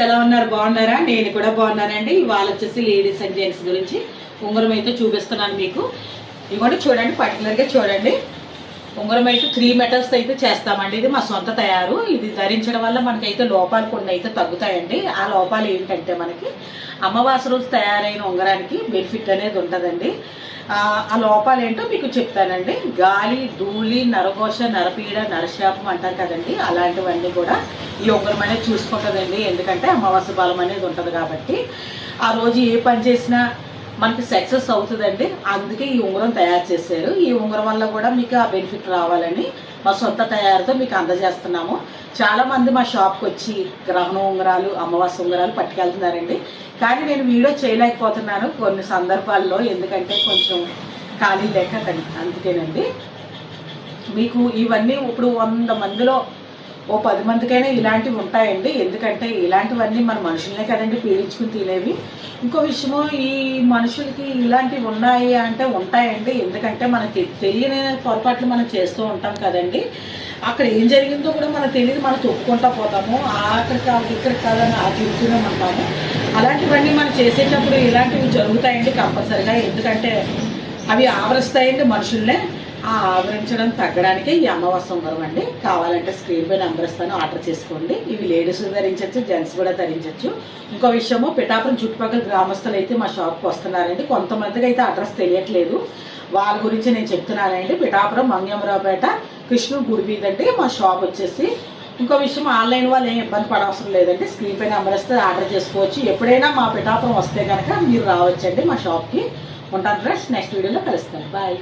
ఎలా ఉన్నారు? బాగున్నారా? నేను కూడా బాగున్నానండి. ఇవాళ వచ్చేసి లేడీస్ అండ్ జెంట్స్ గురించి ఉంగరం అయితే చూపిస్తున్నాను మీకు. ఇవ్వండి, చూడండి, పర్టికులర్గా చూడండి. ఉంగరం అయితే 3 మెటల్స్ అయితే చేస్తామండి. ఇది మా సొంత తయారు. ఇది ధరించడం వల్ల మనకైతే లోపాలు కొన్ని అయితే తగ్గుతాయండి. ఆ లోపాలు ఏంటంటే మనకి అమావాస్య రోజు తయారైన ఉంగరానికి బెనిఫిట్ అనేది ఉంటుందండి. ఆ లోపాలు ఏంటో మీకు చెప్తానండి. గాలి, ధూళి, నరఘోష, నరపీడ, నరశాపం అంటారు కదండి, అలాంటివన్నీ కూడా ఈ ఉంగరం అనేది చూసుకుంటుందండి. ఎందుకంటే అమావాస్య బలం అనేది ఉంటుంది కాబట్టి ఆ రోజు ఏ పని చేసినా మనకి సక్సెస్ అవుతుందండి. అందుకే ఈ ఉంగరం తయారు చేశారు. ఈ ఉంగరం వల్ల కూడా మీకు ఆ బెనిఫిట్ రావాలని మా సొంత తయారుతో మీకు అందజేస్తున్నాము. చాలామంది మా షాప్కి వచ్చి గ్రహణ ఉంగరాలు, అమావాస్య ఉంగరాలు పట్టుకెళ్తున్నారండి. కానీ నేను వీడియో చేయలేకపోతున్నాను కొన్ని సందర్భాల్లో, ఎందుకంటే కొంచెం ఖాళీ లేక అందుకేనండి. మీకు ఇవన్నీ ఇప్పుడు 100 మందిలో ఓ 10 మందికైనా ఇలాంటివి ఉంటాయండి. ఎందుకంటే ఇలాంటివన్నీ మన మనుషులనే కదండి పీడించుకుని తినేవి. ఇంకో విషయము, ఈ మనుషులకి ఇలాంటివి ఉన్నాయి అంటే ఉంటాయండి. ఎందుకంటే మనకి తెలియని పొరపాట్లు మనం చేస్తూ ఉంటాం కదండి. అక్కడ ఏం జరిగిందో కూడా మనకు తెలియదు, మనం తొప్పుకుంటా పోతాము. అక్కడ కాదు ఇక్కడ కాదని తిరుగుతూనే ఉంటాము. అలాంటివన్నీ మనం చేసేటప్పుడు ఇలాంటివి జరుగుతాయండి కంపల్సరిగా. ఎందుకంటే అవి ఆవరిస్తాయండి మనుషుల్నే. ఆ ఆవరించడం తగ్గడానికే ఈ అమావాస్య ఉంగరం అండి. కావాలంటే స్క్రీన్ పై నెంబర్ ఇస్తాను, ఆర్డర్ చేసుకోండి. ఇవి లేడీస్ ధరించవచ్చు, జెంట్స్ కూడా ధరించవచ్చు. ఇంకో విషయము, పిఠాపురం చుట్టుపక్కల గ్రామస్తులు అయితే మా షాప్కి వస్తున్నారండి. కొంతమందికి అయితే అడ్రస్ తెలియట్లేదు, వాళ్ళ గురించి నేను చెప్తున్నానండి. పిఠాపురం మంగమ్మరావుపేట కృష్ణ గుడి వీధండి మా షాప్ వచ్చేసి. ఇంకో విషయం, ఆన్లైన్ వాళ్ళు ఏం ఇబ్బంది పడవసరం లేదండి. స్క్రీన్ పై నెంబర్ ఇస్తే ఆర్డర్ చేసుకోవచ్చు. ఎప్పుడైనా మా పిఠాపురం వస్తే కనుక మీరు రావచ్చండి మా షాప్కి. ఉంటాను ఫ్రెండ్స్, నెక్స్ట్ వీడియోలో కలుస్తాను. బాయ్.